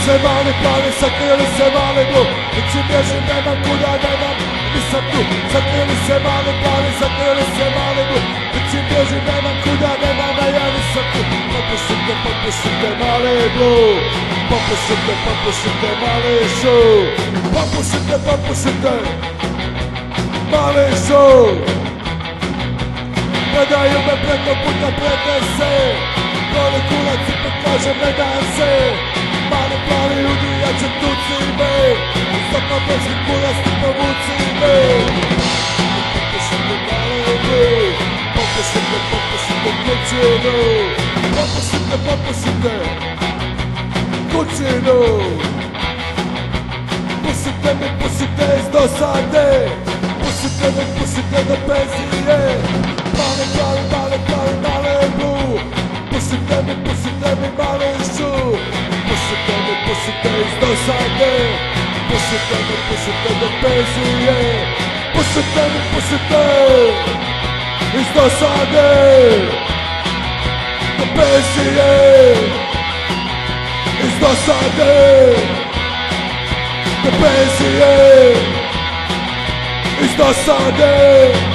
se mali plavi, sakrili se mali blu. Kući bježim, nemam kuda, nemam, nisam tu. Sakrili se mali plavi, sakrili se mali blu. Kući bježim, nemam kuda, nemam, a ja nisam tu. Popušite mali blu. Popušite mali šu. Popušite mali šu. Gledaju me preko puta pretese. Goli kulac i pa kažem ne dam se. Mali plavi ljudi, ja ću tuci me. Svaka bežni kulac ti povuci me. Popušite mali blu. Popušite kućinu. Popušite kućinu. Pusite iz dosade. Pusite do penzije. Mali plavi, mali blu. Pusite mi mali šu. Pusite iz dosade. Pusite do penzije. Pusite iz dosade. Do penzije. Iz dosade. Do penzije. Iz dosade.